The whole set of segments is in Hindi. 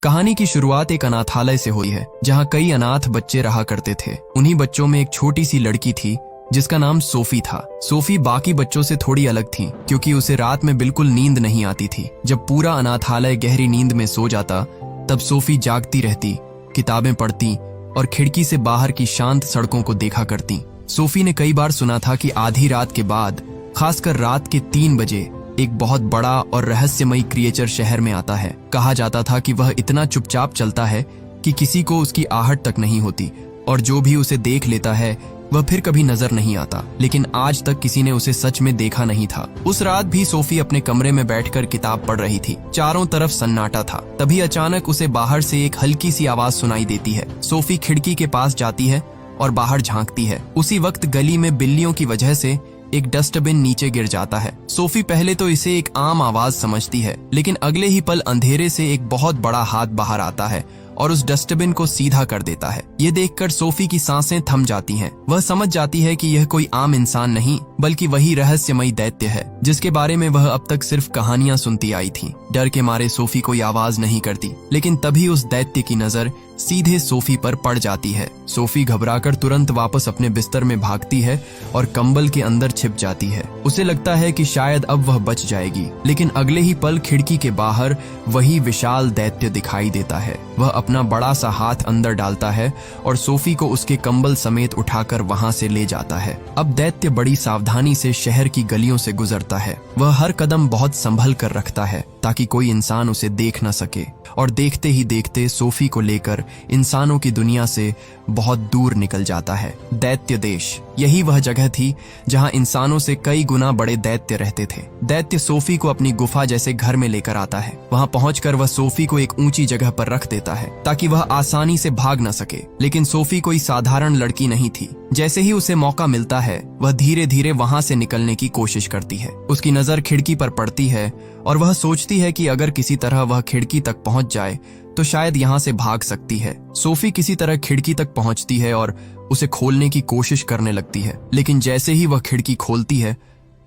कहानी की शुरुआत एक अनाथालय से हुई है, जहाँ कई अनाथ बच्चे रहा करते थे। उन्हीं बच्चों में एक छोटी सी लड़की थी जिसका नाम सोफी था। सोफी बाकी बच्चों से थोड़ी अलग थी क्योंकि उसे रात में बिल्कुल नींद नहीं आती थी। जब पूरा अनाथालय गहरी नींद में सो जाता, तब सोफी जागती रहती, किताबें पढ़ती और खिड़की से बाहर की शांत सड़कों को देखा करती। सोफी ने कई बार सुना था कि आधी रात के बाद, खासकर रात के 3 बजे, एक बहुत बड़ा और रहस्यमयी क्रिएचर शहर में आता है। कहा जाता था कि वह इतना चुपचाप चलता है कि किसी को उसकी आहट तक नहीं होती, और जो भी उसे देख लेता है वह फिर कभी नजर नहीं आता। लेकिन आज तक किसी ने उसे सच में देखा नहीं था। उस रात भी सोफी अपने कमरे में बैठकर किताब पढ़ रही थी। चारों तरफ सन्नाटा था। तभी अचानक उसे बाहर से एक हल्की सी आवाज सुनाई देती है। सोफी खिड़की के पास जाती है और बाहर झांकती है। उसी वक्त गली में बिल्लियों की वजह से एक डस्टबिन नीचे गिर जाता है। सोफी पहले तो इसे एक आम आवाज समझती है, लेकिन अगले ही पल अंधेरे से एक बहुत बड़ा हाथ बाहर आता है और उस डस्टबिन को सीधा कर देता है। ये देखकर सोफी की सांसें थम जाती हैं। वह समझ जाती है कि यह कोई आम इंसान नहीं, बल्कि वही रहस्यमयी दैत्य है जिसके बारे में वह अब तक सिर्फ कहानियां सुनती आई थी। डर के मारे सोफी कोई आवाज नहीं करती, लेकिन तभी उस दैत्य की नजर सीधे सोफी पर पड़ जाती है। सोफी घबराकर तुरंत वापस अपने बिस्तर में भागती है और कंबल के अंदर छिप जाती है। उसे लगता है कि शायद अब वह बच जाएगी, लेकिन अगले ही पल खिड़की के बाहर वही विशाल दैत्य दिखाई देता है। वह अपना बड़ा सा हाथ अंदर डालता है और सोफी को उसके कंबल समेत उठाकर वहां से ले जाता है। अब दैत्य बड़ी सावधानी से शहर की गलियों से गुजरता है। वह हर कदम बहुत संभल कर रखता है ताकि कोई इंसान उसे देख न सके, और देखते ही देखते सोफी को लेकर इंसानों की दुनिया से बहुत दूर निकल जाता है। दैत्य देश, यही वह जगह थी जहां इंसानों से कई गुना बड़े दैत्य रहते थे। दैत्य सोफी को अपनी गुफा जैसे घर में लेकर आता है। वहां पहुंचकर वह सोफी को एक ऊंची जगह पर रख देता है ताकि वह आसानी से भाग न सके। लेकिन सोफी कोई साधारण लड़की नहीं थी। जैसे ही उसे मौका मिलता है, वह धीरे धीरे वहां से निकलने की कोशिश करती है। उसकी नजर खिड़की पर पड़ती है और वह सोचती है कि अगर किसी तरह वह खिड़की तक पहुंच जाए तो शायद यहाँ से भाग सकती है। सोफी किसी तरह खिड़की तक पहुंचती है और उसे खोलने की कोशिश करने लगती है, लेकिन जैसे ही वह खिड़की खोलती है,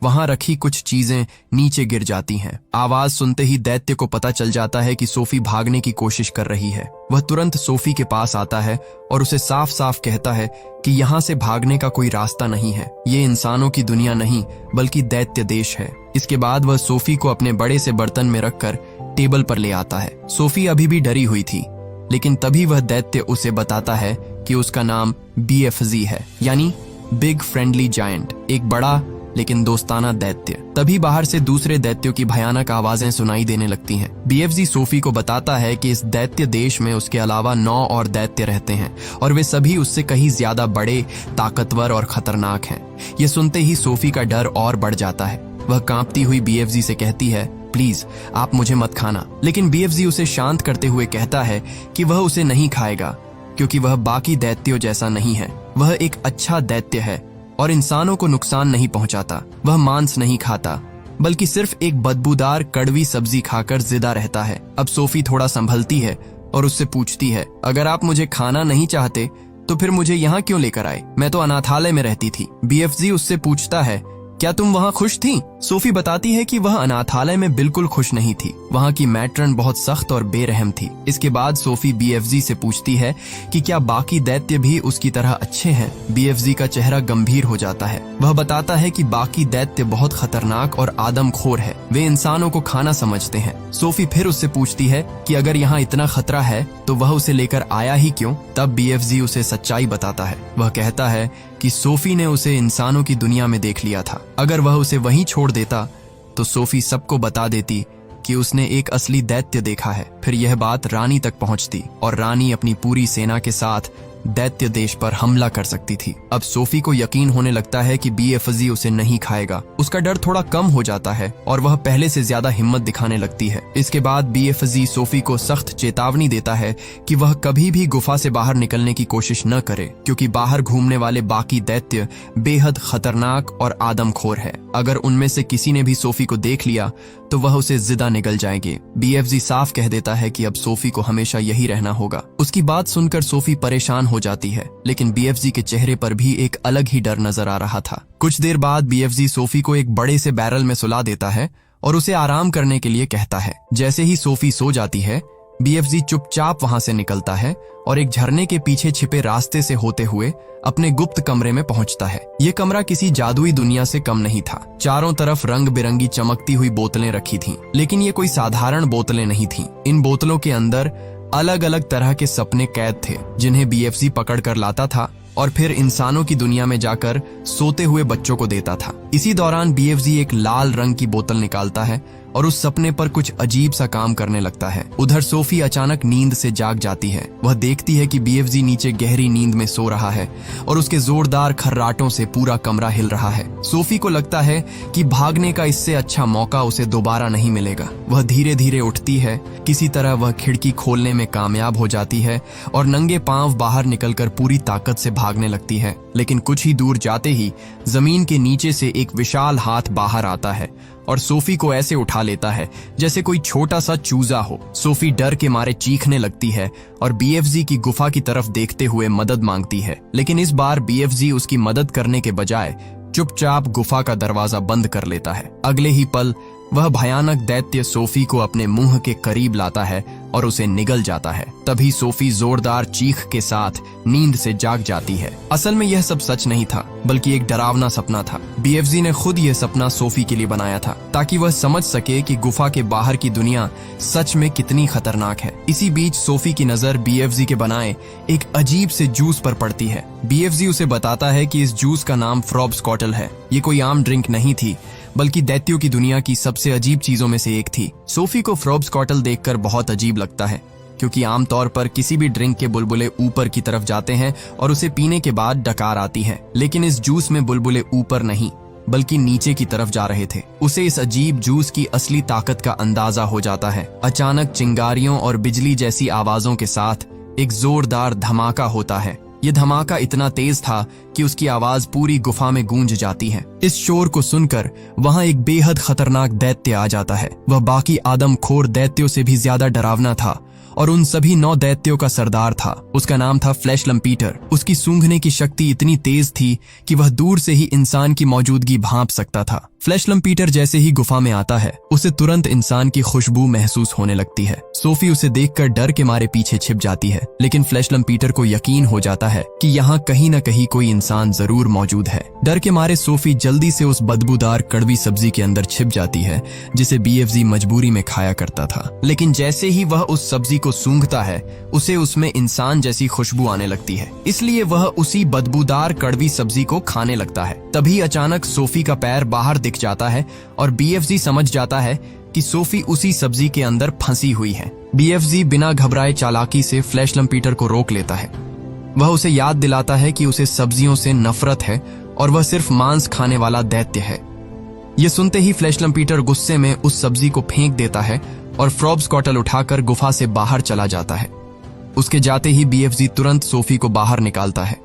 वहां रखी कुछ चीजें नीचे गिर जाती हैं। आवाज सुनते ही दैत्य को पता चल जाता है कि सोफी भागने की कोशिश कर रही है। वह तुरंत सोफी के पास आता है और उसे साफ साफ कहता है कि यहाँ से भागने का कोई रास्ता नहीं है। ये इंसानों की दुनिया नहीं, बल्कि दैत्य देश है। इसके बाद वह सोफी को अपने बड़े से बर्तन में रखकर टेबल पर ले आता है। सोफी अभी भी डरी हुई थी, लेकिन तभी वह दैत्य उसे बताता है कि उसका नाम BFZ है, यानी बिग फ्रेंडली जायंट, एक बड़ा लेकिन दोस्ताना दैत्य। तभी बाहर से दूसरे दैत्यों की भयानक आवाजें सुनाई देने लगती हैं। BFZ सोफी को बताता है कि इस दैत्य देश में उसके अलावा 9 और दैत्य रहते हैं और वे सभी उससे कहीं ज्यादा बड़े, ताकतवर और खतरनाक हैं। ये सुनते ही सोफी का डर और बढ़ जाता है। वह कांपती हुई BFZ से कहती है, प्लीज आप मुझे मत खाना। लेकिन BFZ उसे शांत करते हुए कहता है कि वह उसे नहीं खाएगा क्योंकि वह बाकी दैत्यों जैसा नहीं है। वह एक अच्छा दैत्य है और इंसानों को नुकसान नहीं पहुंचाता। वह मांस नहीं खाता, बल्कि सिर्फ एक बदबूदार कड़वी सब्जी खाकर जिंदा रहता है। अब सोफी थोड़ा संभलती है और उससे पूछती है, अगर आप मुझे खाना नहीं चाहते तो फिर मुझे यहाँ क्यों लेकर आए? मैं तो अनाथालय में रहती थी। BFZ उससे पूछता है, क्या तुम वहाँ खुश थी? सोफी बताती है कि वह अनाथालय में बिल्कुल खुश नहीं थी। वहाँ की मैट्रन बहुत सख्त और बेरहम थी। इसके बाद सोफी BFZ से पूछती है कि क्या बाकी दैत्य भी उसकी तरह अच्छे हैं? BFZ का चेहरा गंभीर हो जाता है। वह बताता है कि बाकी दैत्य बहुत खतरनाक और आदमखोर है। वे इंसानों को खाना समझते हैं। सोफी फिर उससे पूछती है कि अगर यहाँ इतना खतरा है तो वह उसे लेकर आया ही क्यों? तब BFZ उसे सच्चाई बताता है। वह कहता है कि सोफी ने उसे इंसानों की दुनिया में देख लिया था। अगर वह उसे वहीं छोड़ देता तो सोफी सबको बता देती कि उसने एक असली दैत्य देखा है। फिर यह बात रानी तक पहुंचती और रानी अपनी पूरी सेना के साथ दैत्य देश पर हमला कर सकती थी। अब सोफी को यकीन होने लगता है कि BFZ उसे नहीं खाएगा। उसका डर थोड़ा कम हो जाता है और वह पहले से ज्यादा हिम्मत दिखाने लगती है। इसके बाद BFZ सोफी को सख्त चेतावनी देता है कि वह कभी भी गुफा से बाहर निकलने की कोशिश न करे, क्योंकि बाहर घूमने वाले बाकी दैत्य बेहद खतरनाक और आदमखोर है। अगर उनमें से किसी ने भी सोफी को देख लिया तो वह उसे जिदा निगल जाएंगे। BFZ साफ कह देता है कि अब सोफी को हमेशा यही रहना होगा। उसकी बात सुनकर सोफी परेशान हो जाती है, लेकिन BFZ के चेहरे पर भी एक अलग ही डर नजर आ रहा था। कुछ देर बाद BFZ सोफी को एक बड़े से बैरल में सुला देता है और उसे आराम करने के लिए कहता है। जैसे ही सोफी सो जाती है, बीएफजी चुपचाप वहां से निकलता है और एक झरने के पीछे छिपे रास्ते से होते हुए अपने गुप्त कमरे में पहुंचता है। ये कमरा किसी जादुई दुनिया से कम नहीं था। चारों तरफ रंग बिरंगी चमकती हुई बोतलें रखी थीं, लेकिन ये कोई साधारण बोतलें नहीं थीं। इन बोतलों के अंदर अलग अलग तरह के सपने कैद थे, जिन्हें बीएफजी पकड़ कर लाता था और फिर इंसानों की दुनिया में जाकर सोते हुए बच्चों को देता था। इसी दौरान बीएफजी एक लाल रंग की बोतल निकालता है और उस सपने पर कुछ अजीब सा काम करने लगता है। उधर सोफी अचानक नींद से जाग जाती है। वह देखती है कि बीएफजी नीचे गहरी नींद में सो रहा है और उसके जोरदार खर्राटों से पूरा कमरा हिल रहा है। सोफी को लगता है कि भागने का इससे अच्छा मौका उसे दोबारा नहीं मिलेगा। वह धीरे धीरे उठती है। किसी तरह वह खिड़की खोलने में कामयाब हो जाती है और नंगे पांव बाहर निकलकर पूरी ताकत से भागने लगती है। लेकिन कुछ ही दूर जाते ही जमीन के नीचे से एक विशाल हाथ बाहर आता है और सोफी को ऐसे उठा लेता है जैसे कोई छोटा सा चूजा हो। सोफी डर के मारे चीखने लगती है और बीएफजी की गुफा की तरफ देखते हुए मदद मांगती है, लेकिन इस बार बीएफजी उसकी मदद करने के बजाय चुपचाप गुफा का दरवाजा बंद कर लेता है। अगले ही पल वह भयानक दैत्य सोफी को अपने मुंह के करीब लाता है और उसे निगल जाता है। तभी सोफी जोरदार चीख के साथ नींद से जाग जाती है। असल में यह सब सच नहीं था, बल्कि एक डरावना सपना था। बीएफजी ने खुद यह सपना सोफी के लिए बनाया था ताकि वह समझ सके कि गुफा के बाहर की दुनिया सच में कितनी खतरनाक है। इसी बीच सोफी की नजर बीएफजी के बनाए एक अजीब से जूस पर पड़ती है। बीएफजी उसे बताता है कि इस जूस का नाम फ्रॉब्सकॉटल है। ये कोई आम ड्रिंक नहीं थी, बल्कि दैत्यों की दुनिया की सबसे अजीब चीजों में से एक थी। सोफी को फ्रॉब्सकॉटल देखकर बहुत अजीब लगता है, क्योंकि आमतौर पर किसी भी ड्रिंक के बुलबुले ऊपर की तरफ जाते हैं और उसे पीने के बाद डकार आती है, लेकिन इस जूस में बुलबुले ऊपर नहीं बल्कि नीचे की तरफ जा रहे थे। उसे इस अजीब जूस की असली ताकत का अंदाजा हो जाता है। अचानक चिंगारियों और बिजली जैसी आवाजों के साथ एक जोरदार धमाका होता है। ये धमाका इतना तेज था कि उसकी आवाज पूरी गुफा में गूंज जाती है। इस शोर को सुनकर वहां एक बेहद खतरनाक दैत्य आ जाता है। वह बाकी आदमखोर दैत्यों से भी ज्यादा डरावना था और उन सभी 9 दैत्यों का सरदार था। उसका नाम था फ्लैश लम्पीटर। उसकी सूंघने की शक्ति इतनी तेज थी कि वह दूर से ही इंसान की मौजूदगी भांप सकता था। फ्लैश लम्पीटर जैसे ही गुफा में आता है, उसे तुरंत इंसान की खुशबू महसूस होने लगती है। सोफी उसे देखकर डर के मारे पीछे छिप जाती है, लेकिन फ्लैश लम्पीटर को यकीन हो जाता है कि यहाँ कहीं न कहीं कोई इंसान जरूर मौजूद है। डर के मारे सोफी जल्दी से उस बदबूदार कड़वी सब्जी के अंदर छिप जाती है जिसे बीएफजी मजबूरी में खाया करता था। लेकिन जैसे ही वह उस सब्जी को सूंघता है, उसे उसमें इंसान जैसी खुशबू आने लगती है, इसलिए वह उसी बदबूदार कड़वी सब्जी को खाने लगता है। तभी अचानक सोफी का पैर बाहर दिख जाता है और बीएफजी समझ जाता है कि सोफी उसी सब्जी के अंदर फंसी हुई है। बीएफजी बिना घबराए चालाकी से फ्लैश लम्पीटर को रोक लेता है। वह उसे याद दिलाता है कि उसे सब्जियों से नफरत है और वह सिर्फ मांस खाने वाला दैत्य है। यह सुनते ही फ्लैश लम्पीटर गुस्से में उस सब्जी को फेंक देता है और फ्रॉब्सकॉटल उठाकर गुफा से बाहर चला जाता है। उसके जाते ही बीएफजी तुरंत सोफी को बाहर निकालता है।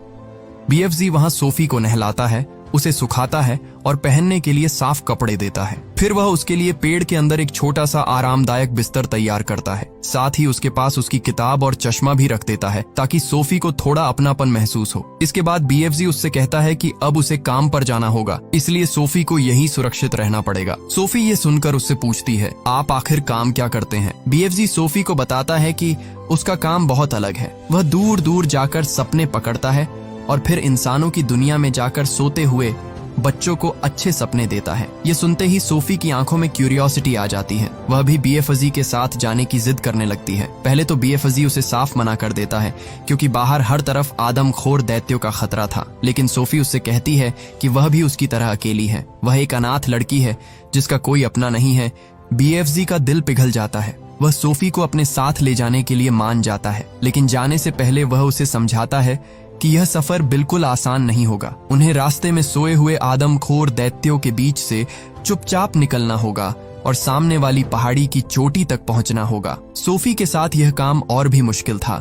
बीएफजी वहां सोफी को नहलाता है, उसे सुखाता है और पहनने के लिए साफ कपड़े देता है। फिर वह उसके लिए पेड़ के अंदर एक छोटा सा आरामदायक बिस्तर तैयार करता है। साथ ही उसके पास उसकी किताब और चश्मा भी रख देता है ताकि सोफी को थोड़ा अपनापन महसूस हो। इसके बाद बीएफजी उससे कहता है कि अब उसे काम पर जाना होगा, इसलिए सोफी को यहीं सुरक्षित रहना पड़ेगा। सोफी ये सुनकर उससे पूछती है, आप आखिर काम क्या करते हैं? बीएफजी सोफी को बताता है कि उसका काम बहुत अलग है। वह दूर दूर जाकर सपने पकड़ता है और फिर इंसानों की दुनिया में जाकर सोते हुए बच्चों को अच्छे सपने देता है। ये सुनते ही सोफी की आंखों में क्यूरियोसिटी आ जाती है। वह भी बीएफजी के साथ जाने की जिद करने लगती है। पहले तो बीएफजी उसे साफ मना कर देता है, क्योंकि बाहर हर तरफ आदमखोर दैत्यों का खतरा था। लेकिन सोफी उससे कहती है कि वह भी उसकी तरह अकेली है। वह एक अनाथ लड़की है जिसका कोई अपना नहीं है। बीएफजी का दिल पिघल जाता है। वह सोफी को अपने साथ ले जाने के लिए मान जाता है, लेकिन जाने से पहले वह उसे समझाता है कि यह सफर बिल्कुल आसान नहीं होगा। उन्हें रास्ते में सोए हुए आदमखोर दैत्यों के बीच से चुपचाप निकलना होगा और सामने वाली पहाड़ी की चोटी तक पहुंचना होगा। सोफी के साथ यह काम और भी मुश्किल था,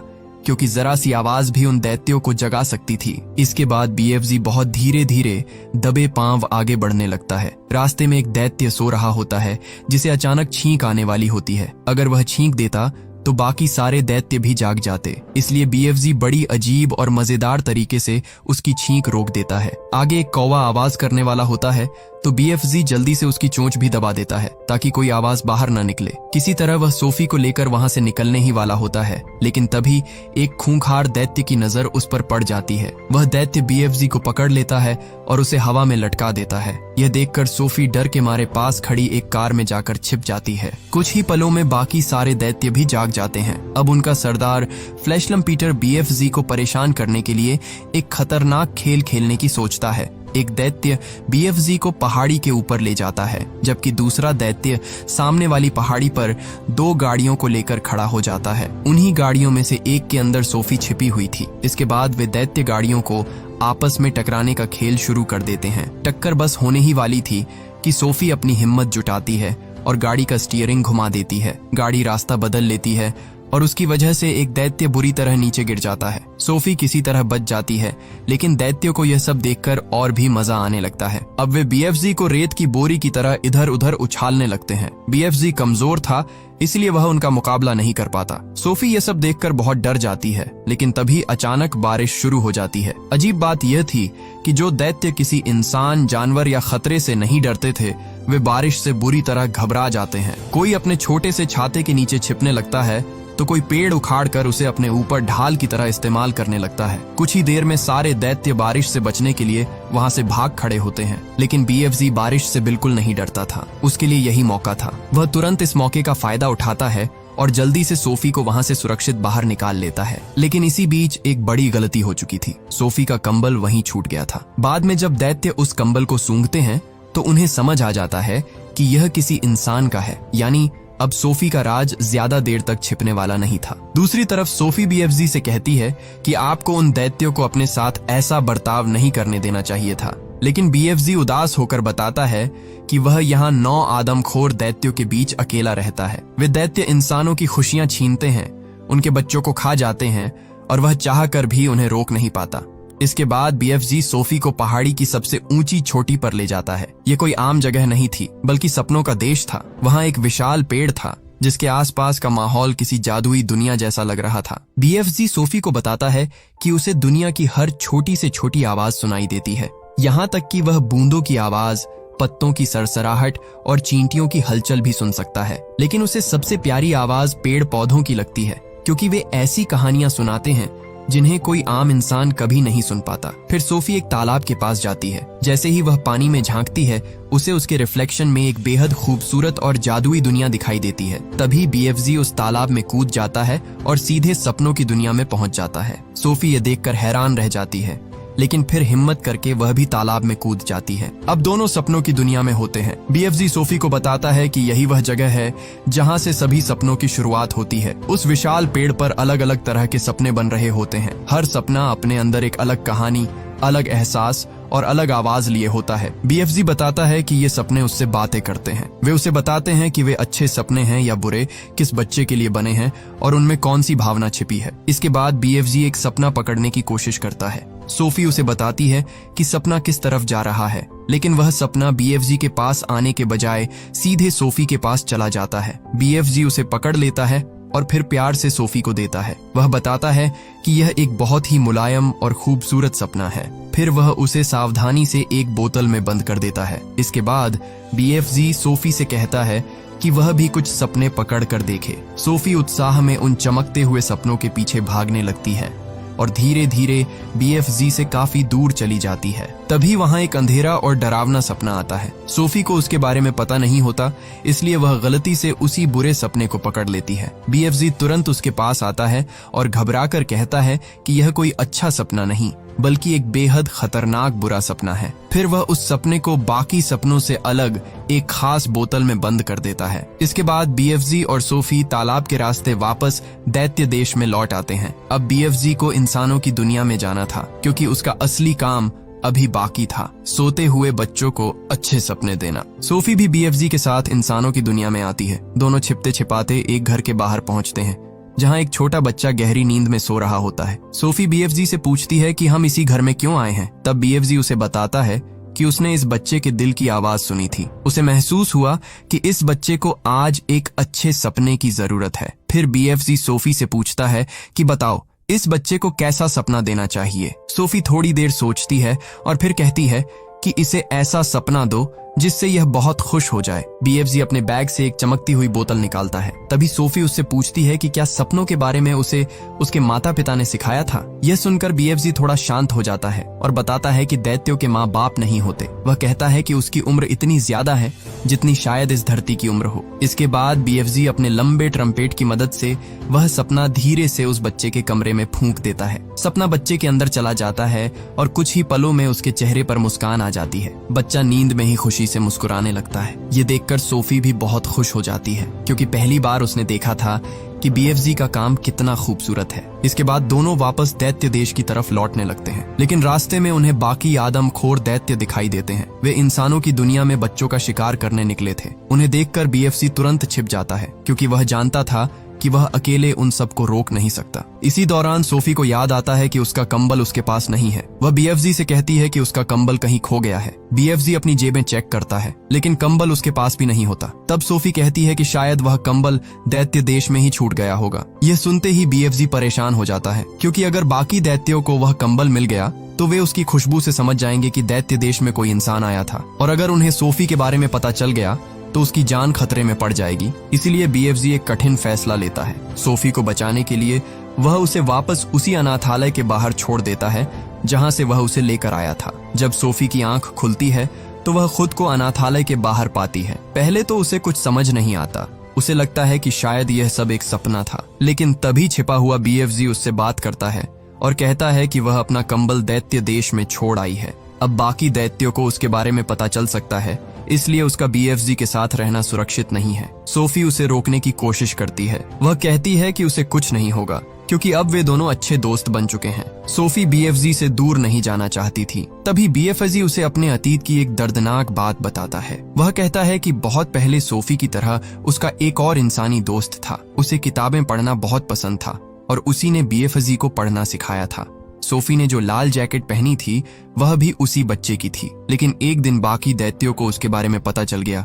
क्योंकि जरा सी आवाज भी उन दैत्यों को जगा सकती थी। इसके बाद बीएफजी बहुत धीरे धीरे दबे पांव आगे बढ़ने लगता है। रास्ते में एक दैत्य सो रहा होता है जिसे अचानक छींक आने वाली होती है। अगर वह छींक देता तो बाकी सारे दैत्य भी जाग जाते। इसलिए बीएफजी बड़ी अजीब और मजेदार तरीके से उसकी छींक रोक देता है। आगे एक कौवा आवाज करने वाला होता है तो बीएफजी जल्दी से उसकी चोंच भी दबा देता है ताकि कोई आवाज बाहर न निकले। किसी तरह वह सोफी को लेकर वहां से निकलने ही वाला होता है, लेकिन तभी एक खूंखार दैत्य की नजर उस पर पड़ जाती है। वह दैत्य बीएफजी को पकड़ लेता है और उसे हवा में लटका देता है। यह देखकर सोफी डर के मारे पास खड़ी एक कार में जाकर छिप जाती है। कुछ ही पलों में बाकी सारे दैत्य भी जाग जाते हैं। अब उनका सरदार फ्लैशलम पीटर बीएफजी को परेशान करने के लिए एक खतरनाक खेल खेलने की सोचता है। एक दैत्य बीएफजी को पहाड़ी के ऊपर ले जाता है, जबकि दूसरा दैत्य सामने वाली पहाड़ी पर 2 गाड़ियों को लेकर खड़ा हो जाता है। उन्हीं गाड़ियों में से एक के अंदर सोफी छिपी हुई थी। इसके बाद वे दैत्य गाड़ियों को आपस में टकराने का खेल शुरू कर देते हैं। टक्कर बस होने ही वाली थी कि सोफी अपनी हिम्मत जुटाती है और गाड़ी का स्टीयरिंग घुमा देती है। गाड़ी रास्ता बदल लेती है और उसकी वजह से एक दैत्य बुरी तरह नीचे गिर जाता है। सोफी किसी तरह बच जाती है, लेकिन दैत्यों को यह सब देखकर और भी मजा आने लगता है। अब वे बीएफजी को रेत की बोरी की तरह इधर उधर उछालने लगते हैं। बीएफजी कमजोर था, इसलिए वह उनका मुकाबला नहीं कर पाता। सोफी यह सब देखकर बहुत डर जाती है, लेकिन तभी अचानक बारिश शुरू हो जाती है। अजीब बात यह थी कि जो दैत्य किसी इंसान, जानवर या खतरे से नहीं डरते थे, वे बारिश से बुरी तरह घबरा जाते हैं। कोई अपने छोटे से छाते के नीचे छिपने लगता है तो कोई पेड़ उखाड़कर उसे अपने ऊपर ढाल की तरह इस्तेमाल करने लगता है। कुछ ही देर में सारे दैत्य बारिश से बचने के लिए वहां से भाग खड़े होते हैं, लेकिन बीएफजी बारिश से बिल्कुल नहीं डरता था। उसके लिए यही मौका था। वह तुरंत इस मौके का फायदा उठाता है और जल्दी से सोफी को वहां से सुरक्षित बाहर निकाल लेता है। लेकिन इसी बीच एक बड़ी गलती हो चुकी थी। सोफी का कंबल वहीं छूट गया था। बाद में जब दैत्य उस कंबल को सूंघते हैं तो उन्हें समझ आ जाता है कि यह किसी इंसान का है, यानी अब सोफी का राज ज्यादा देर तक छिपने वाला नहीं था। दूसरी तरफ सोफी बीएफजी से कहती है कि आपको उन दैत्यों को अपने साथ ऐसा बर्ताव नहीं करने देना चाहिए था, लेकिन बीएफजी उदास होकर बताता है कि वह यहाँ 9 आदमखोर दैत्यों के बीच अकेला रहता है। वे दैत्य इंसानों की खुशियां छीनते हैं, उनके बच्चों को खा जाते हैं और वह चाह कर भी उन्हें रोक नहीं पाता। इसके बाद बीएफजी सोफी को पहाड़ी की सबसे ऊंची चोटी पर ले जाता है। ये कोई आम जगह नहीं थी, बल्कि सपनों का देश था। वहाँ एक विशाल पेड़ था जिसके आसपास का माहौल किसी जादुई दुनिया जैसा लग रहा था। बीएफजी सोफी को बताता है कि उसे दुनिया की हर छोटी से छोटी आवाज सुनाई देती है, यहाँ तक कि वह बूंदों की आवाज, पत्तों की सरसराहट और चींटियों की हलचल भी सुन सकता है। लेकिन उसे सबसे प्यारी आवाज पेड़ पौधों की लगती है, क्योंकि वे ऐसी कहानियां सुनाते हैं जिन्हें कोई आम इंसान कभी नहीं सुन पाता। फिर सोफी एक तालाब के पास जाती है। जैसे ही वह पानी में झांकती है, उसे उसके रिफ्लेक्शन में एक बेहद खूबसूरत और जादुई दुनिया दिखाई देती है। तभी बीएफजी उस तालाब में कूद जाता है और सीधे सपनों की दुनिया में पहुंच जाता है। सोफी ये देखकर हैरान रह जाती है, लेकिन फिर हिम्मत करके वह भी तालाब में कूद जाती है। अब दोनों सपनों की दुनिया में होते हैं। बीएफजी सोफी को बताता है कि यही वह जगह है जहां से सभी सपनों की शुरुआत होती है। उस विशाल पेड़ पर अलग अलग तरह के सपने बन रहे होते हैं। हर सपना अपने अंदर एक अलग कहानी, अलग एहसास और अलग आवाज लिए होता है। बीएफजी बताता है कि ये सपने उससे बातें करते हैं। वे उसे बताते हैं कि वे अच्छे सपने हैं या बुरे, किस बच्चे के लिए बने हैं और उनमें कौन सी भावना छिपी है। इसके बाद बीएफजी एक सपना पकड़ने की कोशिश करता है। सोफी उसे बताती है कि सपना किस तरफ जा रहा है, लेकिन वह सपना बीएफजी के पास आने के बजाय सीधे सोफी के पास चला जाता है। बीएफजी उसे पकड़ लेता है और फिर प्यार से सोफी को देता है। वह बताता है कि यह एक बहुत ही मुलायम और खूबसूरत सपना है। फिर वह उसे सावधानी से एक बोतल में बंद कर देता है। इसके बाद बीएफजी सोफी से कहता है कि वह भी कुछ सपने पकड़ कर देखे। सोफी उत्साह में उन चमकते हुए सपनों के पीछे भागने लगती है और धीरे धीरे बीएफजी से काफी दूर चली जाती है। तभी वहां एक अंधेरा और डरावना सपना आता है। सोफी को उसके बारे में पता नहीं होता, इसलिए वह गलती से उसी बुरे सपने को पकड़ लेती है। बीएफजी तुरंत उसके पास आता है और घबराकर कहता है कि यह कोई अच्छा सपना नहीं, बल्कि एक बेहद खतरनाक बुरा सपना है। फिर वह उस सपने को बाकी सपनों से अलग एक खास बोतल में बंद कर देता है। इसके बाद बीएफजी और सोफी तालाब के रास्ते वापस दैत्य देश में लौट आते हैं। अब बीएफजी को इंसानों की दुनिया में जाना था, क्योंकि उसका असली काम अभी बाकी था, सोते हुए बच्चों को अच्छे सपने देना। सोफी भी बीएफजी के साथ इंसानों की दुनिया में आती है। दोनों छिपते छिपाते एक घर के बाहर पहुंचते हैं, जहां एक छोटा बच्चा गहरी नींद में सो रहा होता है। सोफी बीएफजी से पूछती है कि हम इसी घर में क्यों आए हैं। तब बीएफजी उसे बताता है कि उसने इस बच्चे के दिल की आवाज सुनी थी। उसे महसूस हुआ कि इस बच्चे को आज एक अच्छे सपने की जरूरत है। फिर बीएफजी सोफी से पूछता है कि बताओ, इस बच्चे को कैसा सपना देना चाहिए। सोफी थोड़ी देर सोचती है और फिर कहती है कि इसे ऐसा सपना दो जिससे यह बहुत खुश हो जाए। बीएफजी अपने बैग से एक चमकती हुई बोतल निकालता है। तभी सोफी उससे पूछती है कि क्या सपनों के बारे में उसे उसके माता पिता ने सिखाया था। यह सुनकर बीएफजी थोड़ा शांत हो जाता है और बताता है कि दैत्यों के माँ बाप नहीं होते। वह कहता है कि उसकी उम्र इतनी ज्यादा है जितनी शायद इस धरती की उम्र हो। इसके बाद बीएफजी अपने लंबे ट्रम्पेट की मदद से वह सपना धीरे से उस बच्चे के कमरे में फूंक देता है। सपना बच्चे के अंदर चला जाता है और कुछ ही पलों में उसके चेहरे पर मुस्कान आ जाती है। बच्चा नींद में ही खुशी से मुस्कुराने लगता है। ये देखकर सोफी भी बहुत खुश हो जाती है, क्योंकि पहली बार उसने देखा था कि बीएफजी का काम कितना खूबसूरत है। इसके बाद दोनों वापस दैत्य देश की तरफ लौटने लगते हैं, लेकिन रास्ते में उन्हें बाकी आदमखोर दैत्य दिखाई देते हैं। वे इंसानों की दुनिया में बच्चों का शिकार करने निकले थे। उन्हें देखकर बीएफजी तुरंत छिप जाता है, क्योंकि वह जानता था कि वह अकेले उन सबको रोक नहीं सकता। इसी दौरान सोफी को याद आता है कि उसका कंबल उसके पास नहीं है। वह बीएफजी से कहती है कि उसका कंबल कहीं खो गया है। बीएफजी अपनी जेबें चेक करता है, लेकिन कंबल उसके पास भी नहीं होता। तब सोफी कहती है कि शायद वह कंबल दैत्य देश में ही छूट गया होगा। यह सुनते ही बीएफजी परेशान हो जाता है, क्योंकि अगर बाकी दैत्यों को वह कंबल मिल गया तो वे उसकी खुशबू से समझ जाएंगे कि दैत्य देश में कोई इंसान आया था, और अगर उन्हें सोफी के बारे में पता चल गया तो उसकी जान खतरे में पड़ जाएगी। इसीलिए बीएफजी एक कठिन फैसला लेता है। सोफी को बचाने के लिए वह उसे वापस उसी अनाथालय के बाहर छोड़ देता है जहां से वह उसे लेकर आया था। जब सोफी की आंख खुलती है तो वह खुद को अनाथालय के बाहर पाती है। पहले तो उसे कुछ समझ नहीं आता। उसे लगता है कि शायद यह सब एक सपना था, लेकिन तभी छिपा हुआ बीएफजी उससे बात करता है और कहता है कि वह अपना कंबल दैत्य देश में छोड़ आई है। अब बाकी दैत्यों को उसके बारे में पता चल सकता है, इसलिए उसका बीएफजी के साथ रहना सुरक्षित नहीं है। सोफी उसे रोकने की कोशिश करती है। वह कहती है कि उसे कुछ नहीं होगा, क्योंकि अब वे दोनों अच्छे दोस्त बन चुके हैं। सोफी बीएफजी से दूर नहीं जाना चाहती थी। तभी बीएफजी उसे अपने अतीत की एक दर्दनाक बात बताता है। वह कहता है कि बहुत पहले सोफी की तरह उसका एक और इंसानी दोस्त था। उसे किताबें पढ़ना बहुत पसंद था और उसी ने बीएफजी को पढ़ना सिखाया था। सोफी ने जो लाल जैकेट पहनी थी वह भी उसी बच्चे की थी, लेकिन एक दिन बाकी दैत्यों को उसके बारे में पता चल गया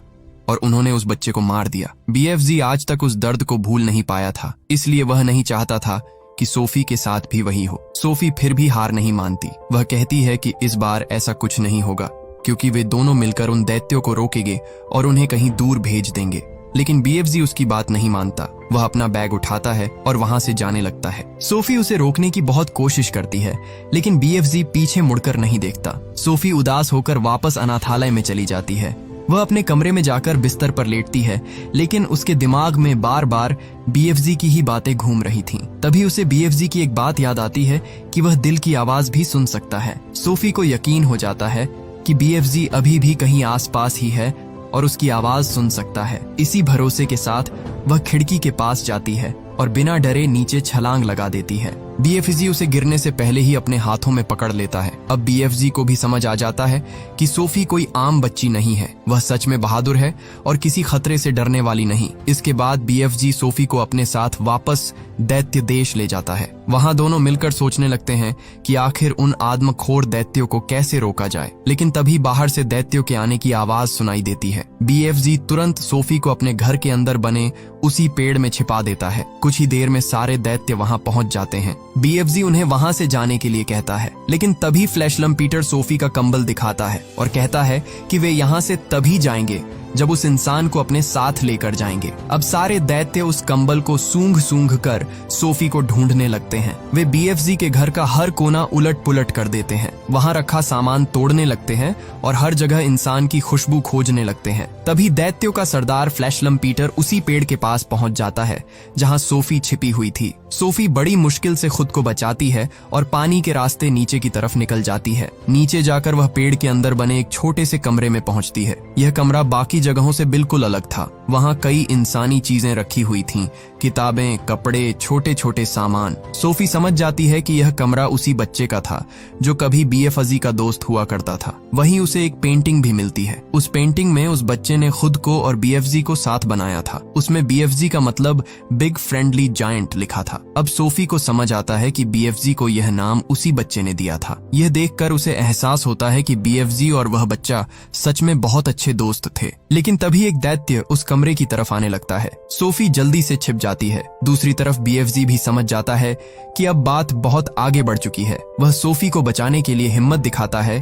और उन्होंने उस बच्चे को मार दिया। बीएफजी आज तक उस दर्द को भूल नहीं पाया था, इसलिए वह नहीं चाहता था कि सोफी के साथ भी वही हो। सोफी फिर भी हार नहीं मानती। वह कहती है कि इस बार ऐसा कुछ नहीं होगा, क्योंकि वे दोनों मिलकर उन दैत्यों को रोकेंगे और उन्हें कहीं दूर भेज देंगे। लेकिन बीएफजी उसकी बात नहीं मानता। वह अपना बैग उठाता है और वहां से जाने लगता है। सोफी उसे रोकने की बहुत कोशिश करती है, लेकिन बीएफजी पीछे मुड़कर नहीं देखता। सोफी उदास होकर वापस अनाथालय में चली जाती है। वह अपने कमरे में जाकर बिस्तर पर लेटती है, लेकिन उसके दिमाग में बार बार बीएफजी की ही बातें घूम रही थीं। तभी उसे बीएफजी की एक बात याद आती है कि वह दिल की आवाज भी सुन सकता है। सोफी को यकीन हो जाता है कि बीएफजी अभी भी कहीं आसपास ही है और उसकी आवाज सुन सकता है। इसी भरोसे के साथ वह खिड़की के पास जाती है और बिना डरे नीचे छलांग लगा देती है। बीएफजी उसे गिरने से पहले ही अपने हाथों में पकड़ लेता है। अब बीएफजी को भी समझ आ जाता है कि सोफी कोई आम बच्ची नहीं है। वह सच में बहादुर है और किसी खतरे से डरने वाली नहीं। इसके बाद बीएफजी सोफी को अपने साथ वापस दैत्य देश ले जाता है। वहां दोनों मिलकर सोचने लगते हैं कि आखिर उन आदमखोर दैत्यों को कैसे रोका जाए। लेकिन तभी बाहर से दैत्यों के आने की आवाज सुनाई देती है। बीएफजी तुरंत सोफी को अपने घर के अंदर बने उसी पेड़ में छिपा देता है। कुछ ही देर में सारे दैत्य वहां पहुंच जाते हैं। बीएफजी उन्हें वहां से जाने के लिए कहता है, लेकिन तभी फ्लैशलम पीटर सोफी का कंबल दिखाता है और कहता है कि वे यहाँ से तभी जाएंगे जब उस इंसान को अपने साथ लेकर जाएंगे। अब सारे दैत्य उस कंबल को सूंघ सूंघ कर सोफी को ढूंढने लगते हैं। वे बीएफजी के घर का हर कोना उलट पुलट कर देते हैं। वहां रखा सामान तोड़ने लगते हैं और हर जगह इंसान की खुशबू खोजने लगते हैं। तभी दैत्यों का सरदार फ्लैशलम पीटर उसी पेड़ के पास पहुंच जाता है जहां सोफी छिपी हुई थी। सोफी बड़ी मुश्किल से खुद को बचाती है और पानी के रास्ते नीचे की तरफ निकल जाती है। नीचे जाकर वह पेड़ के अंदर बने एक छोटे से कमरे में पहुंचती है। यह कमरा बाकी जगहों से बिल्कुल अलग था। वहां कई इंसानी चीजें रखी हुई थीं, किताबें, कपड़े, छोटे छोटे सामान। सोफी समझ जाती है कि यह कमरा उसी बच्चे का था जो कभी बीएफजी का दोस्त हुआ करता था। वहीं उसे एक पेंटिंग भी मिलती है। उस पेंटिंग में उस बच्चे ने खुद को और बीएफजी को साथ बनाया था। उसमें बीएफजी का मतलब बिग फ्रेंडली जायंट लिखा था। अब सोफी को समझ आता है कि बीएफजी को यह नाम उसी बच्चे ने दिया था। यह देखकर उसे एहसास होता है कि बीएफजी और वह बच्चा सच में बहुत अच्छे दोस्त थे। लेकिन तभी एक दैत्य उस कमरे की तरफ आने लगता है। सोफी जल्दी से छिप जाती है। दूसरी तरफ बीएफजी भी समझ जाता है कि अब बात बहुत आगे बढ़ चुकी है। वह सोफी को बचाने के लिए हिम्मत दिखाता है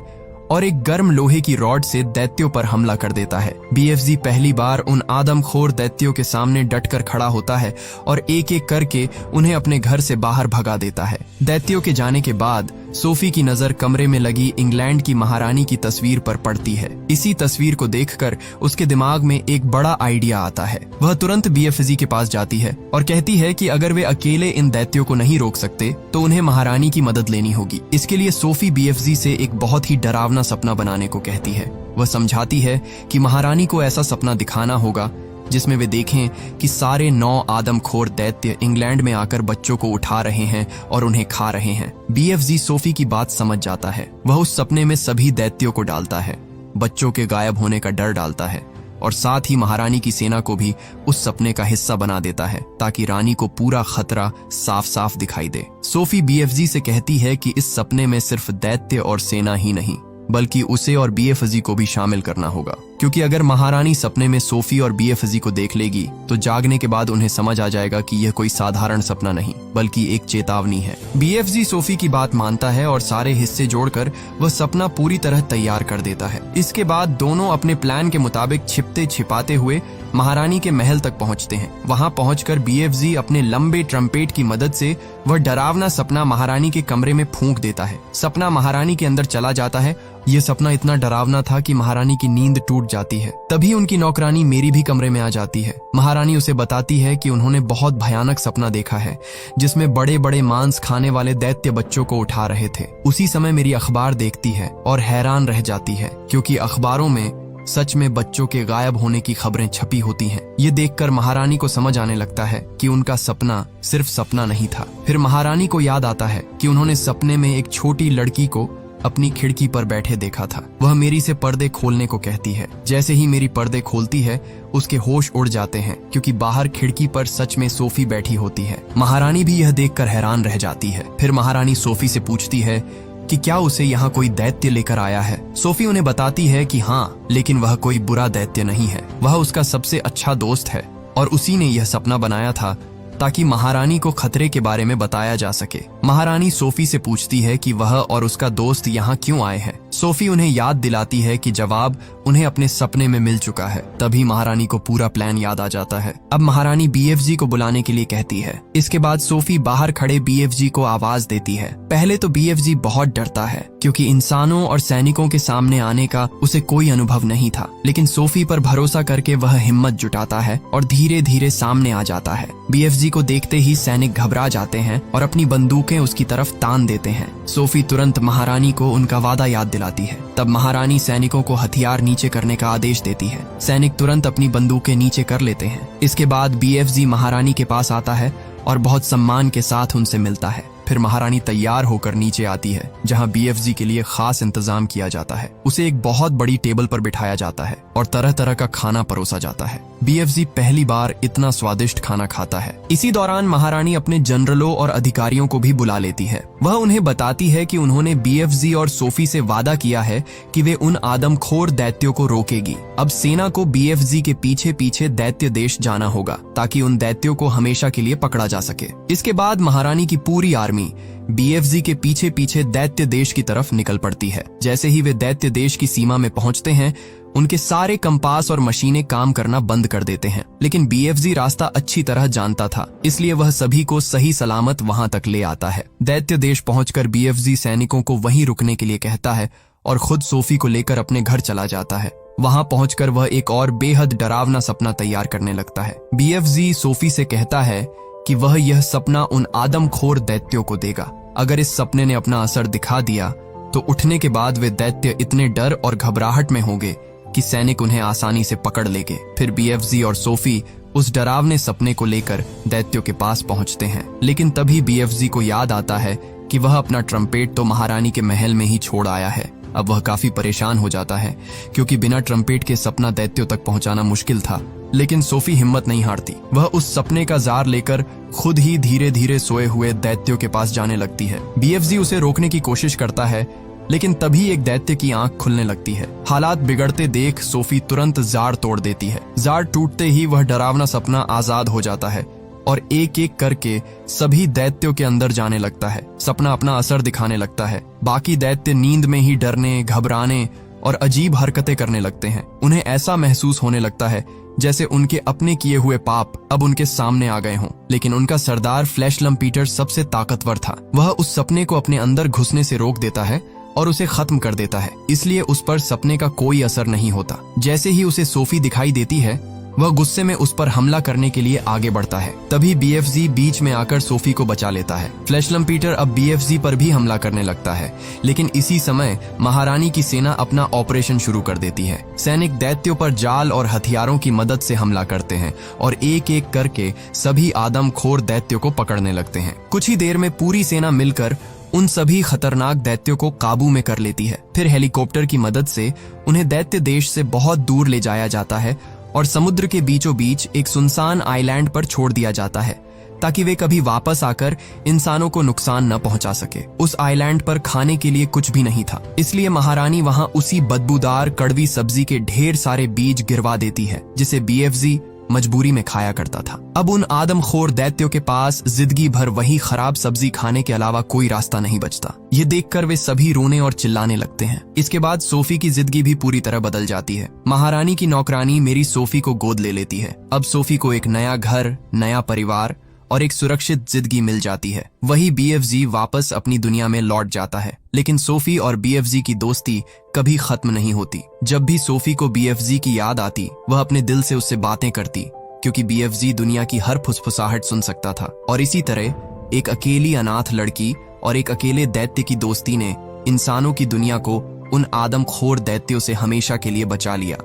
और एक गर्म लोहे की रॉड से दैत्यों पर हमला कर देता है। बीएफजी पहली बार उन आदमखोर दैत्यों के सामने डटकर खड़ा होता है और एक एक करके उन्हें अपने घर से बाहर भगा देता है। दैत्यों के जाने के बाद सोफी की नजर कमरे में लगी इंग्लैंड की महारानी की तस्वीर पर पड़ती है। इसी तस्वीर को देखकर उसके दिमाग में एक बड़ा आइडिया आता है। वह तुरंत बीएफजी के पास जाती है और कहती है कि अगर वे अकेले इन दैत्यों को नहीं रोक सकते तो उन्हें महारानी की मदद लेनी होगी। इसके लिए सोफी बीएफजी से एक बहुत ही डरावना सपना बनाने को कहती है। वह समझाती है कि महारानी को ऐसा सपना दिखाना होगा जिसमें वे देखें कि सारे 9 आदमखोर दैत्य इंग्लैंड में आकर बच्चों को उठा रहे हैं और उन्हें खा रहे हैं। बीएफजी सोफी की बात समझ जाता है। वह उस सपने में सभी दैत्यों को डालता है, बच्चों के गायब होने का डर डालता है और साथ ही महारानी की सेना को भी उस सपने का हिस्सा बना देता है ताकि रानी को पूरा खतरा साफ साफ दिखाई दे। सोफी बीएफजी से कहती है कि इस सपने में सिर्फ दैत्य और सेना ही नहीं बल्कि उसे और बीएफजी को भी शामिल करना होगा, क्योंकि अगर महारानी सपने में सोफी और बीएफजी को देख लेगी तो जागने के बाद उन्हें समझ आ जाएगा कि यह कोई साधारण सपना नहीं बल्कि एक चेतावनी है। बीएफजी सोफी की बात मानता है और सारे हिस्से जोड़कर वह सपना पूरी तरह तैयार कर देता है। इसके बाद दोनों अपने प्लान के मुताबिक छिपते छिपाते हुए महारानी के महल तक पहुंचते हैं। वहां पहुंचकर बीएफजी अपने लंबे ट्रम्पेट की मदद से वह डरावना सपना महारानी के कमरे में फूंक देता है। सपना महारानी के अंदर चला जाता है। यह सपना इतना डरावना था कि महारानी की नींद टूट जाती है। तभी उनकी नौकरानी मेरी भी कमरे में आ जाती है। महारानी उसे बताती है कि उन्होंने बहुत भयानक सपना देखा है जिसमें बड़े बड़े मांस खाने वाले दैत्य बच्चों को उठा रहे थे। उसी समय मेरी अखबार देखती है और हैरान रह जाती है क्योंकि अखबारों में सच में बच्चों के गायब होने की खबरें छपी होती हैं। ये देखकर महारानी को समझ आने लगता है कि उनका सपना सिर्फ सपना नहीं था। फिर महारानी को याद आता है कि उन्होंने सपने में एक छोटी लड़की को अपनी खिड़की पर बैठे देखा था। वह मेरी से पर्दे खोलने को कहती है। जैसे ही मेरी पर्दे खोलती है उसके होश उड़ जाते हैं क्योंकि बाहर खिड़की पर सच में सोफी बैठी होती है। महारानी भी यह देखकर हैरान रह जाती है। फिर महारानी सोफी से पूछती है कि क्या उसे यहाँ कोई दैत्य लेकर आया है। सोफी उन्हें बताती है कि हाँ, लेकिन वह कोई बुरा दैत्य नहीं है। वह उसका सबसे अच्छा दोस्त है और उसी ने यह सपना बनाया था ताकि महारानी को खतरे के बारे में बताया जा सके। महारानी सोफी से पूछती है कि वह और उसका दोस्त यहाँ क्यों आए हैं। सोफी उन्हें याद दिलाती है कि जवाब उन्हें अपने सपने में मिल चुका है। तभी महारानी को पूरा प्लान याद आ जाता है। अब महारानी बीएफजी को बुलाने के लिए कहती है। इसके बाद सोफी बाहर खड़े बीएफजी को आवाज देती है। पहले तो बीएफजी बहुत डरता है क्योंकि इंसानों और सैनिकों के सामने आने का उसे कोई अनुभव नहीं था, लेकिन सोफी पर भरोसा करके वह हिम्मत जुटाता है और धीरे धीरे सामने आ जाता है। बीएफजी को देखते ही सैनिक घबरा जाते हैं और अपनी बंदूकें उसकी तरफ तान देते हैं। सोफी तुरंत महारानी को उनका वादा याद दिलाती है। तब महारानी सैनिकों को हथियार नीचे करने का आदेश देती है। सैनिक तुरंत अपनी बंदूकें नीचे कर लेते हैं। इसके बाद बीएफजी महारानी के पास आता है और बहुत सम्मान के साथ उनसे मिलता है। फिर महारानी तैयार होकर नीचे आती है जहां बीएफजी के लिए खास इंतजाम किया जाता है। उसे एक बहुत बड़ी टेबल पर बिठाया जाता है और तरह तरह का खाना परोसा जाता है। बीएफजी पहली बार इतना स्वादिष्ट खाना खाता है। इसी दौरान महारानी अपने जनरलों और अधिकारियों को भी बुला लेती है। वह उन्हें बताती है कि उन्होंने बीएफजी और सोफी से वादा किया है कि वे उन आदमखोर दैत्यों को रोकेगी। अब सेना को बीएफजी के पीछे पीछे दैत्य देश जाना होगा ताकि उन दैत्यों को हमेशा के लिए पकड़ा जा सके। इसके बाद महारानी की पूरी आर्मी बीएफजी के पीछे पीछे दैत्य देश की तरफ निकल पड़ती है। जैसे ही वे दैत्य देश की सीमा में पहुंचते हैं उनके सारे कंपास और मशीनें काम करना बंद कर देते हैं, लेकिन बीएफजी रास्ता अच्छी तरह जानता था, इसलिए वह सभी को सही सलामत वहां तक ले आता है। दैत्य देश पहुंचकर बीएफजी सैनिकों को वहीं रुकने के लिए कहता है और खुद सोफी को लेकर अपने घर चला जाता है। वहां पहुंचकर वह एक और बेहद डरावना सपना तैयार करने लगता है। बीएफजी सोफी से कहता है कि वह यह सपना उन आदमखोर दैत्यों को देगा। अगर इस सपने ने अपना असर दिखा दिया तो उठने के बाद वे दैत्य इतने डर और घबराहट में होंगे कि सैनिक उन्हें आसानी से पकड़ लेंगे। फिर बीएफजी और सोफी उस डरावने सपने को लेकर दैत्यों के पास पहुंचते हैं। लेकिन तभी BFG को याद आता है कि वह अपना ट्रम्पेट तो महारानी के महल में ही छोड़ आया है। अब वह काफी परेशान हो जाता है क्योंकि बिना ट्रम्पेट के सपना दैत्यों तक पहुंचाना मुश्किल था। लेकिन सोफी हिम्मत नहीं हारती। वह उस सपने का जार लेकर खुद ही धीरे धीरे सोए हुए दैत्यों के पास जाने लगती है। BFG उसे रोकने की कोशिश करता है, लेकिन तभी एक दैत्य की आंख खुलने लगती है। हालात बिगड़ते देख सोफी तुरंत जार तोड़ देती है। जार टूटते ही वह डरावना सपना आजाद हो जाता है और एक एक करके सभी दैत्यों के अंदर जाने लगता है। सपना अपना असर दिखाने लगता है। बाकी दैत्य नींद में ही डरने, घबराने और अजीब हरकतें करने लगते हैं। उन्हें ऐसा महसूस होने लगता है जैसे उनके अपने किए हुए पाप अब उनके सामने आ गए हों। लेकिन उनका सरदार फ्लैश लम्पीटर सबसे ताकतवर था। वह उस सपने को अपने अंदर घुसने से रोक देता है और उसे खत्म कर देता है, इसलिए उस पर सपने का कोई असर नहीं होता। जैसे ही उसे सोफी दिखाई देती है, वह गुस्से में उस पर हमला करने के लिए आगे बढ़ता है। तभी BFG बीच में आकर सोफी को बचा लेता है। फ्लैश लम्पीटर अब BFG पर भी हमला करने लगता है, लेकिन इसी समय महारानी की सेना अपना ऑपरेशन शुरू कर देती है। सैनिक दैत्यों पर जाल और हथियारों की मदद से हमला करते हैं और एक एक करके सभी आदमखोर दैत्यों को पकड़ने लगते हैं। कुछ ही देर में पूरी सेना मिलकर उन सभी खतरनाक दैत्यों को काबू में कर लेती है। फिर हेलीकॉप्टर की मदद से उन्हें दैत्य देश से बहुत दूर ले जाया जाता है और समुद्र के बीचों बीच एक सुनसान आइलैंड पर छोड़ दिया जाता है ताकि वे कभी वापस आकर इंसानों को नुकसान न पहुंचा सके। उस आइलैंड पर खाने के लिए कुछ भी नहीं था, इसलिए महारानी वहां उसी बदबूदार कड़वी सब्जी के ढेर सारे बीज गिरवा देती है जिसे BFG मजबूरी में खाया करता था। अब उन आदमखोर दैत्यों के पास जिंदगी भर वही खराब सब्जी खाने के अलावा कोई रास्ता नहीं बचता। ये देखकर वे सभी रोने और चिल्लाने लगते हैं। इसके बाद सोफी की जिंदगी भी पूरी तरह बदल जाती है। महारानी की नौकरानी मेरी सोफी को गोद ले लेती है। अब सोफी को एक नया घर, नया परिवार और एक सुरक्षित जिंदगी मिल जाती है। वही BFG वापस अपनी दुनिया में लौट जाता है। लेकिन सोफी और BFG की दोस्ती कभी खत्म नहीं होती। जब भी सोफी को BFG की याद आती, वह अपने दिल से उससे बातें करती, क्योंकि BFG दुनिया की हर फुसफुसाहट सुन सकता था। और इसी तरह एक अकेली अनाथ लड़की और एक अकेले दैत्य की दोस्ती ने इंसानों की दुनिया को उन आदमखोर दैत्यों से हमेशा के लिए बचा लिया।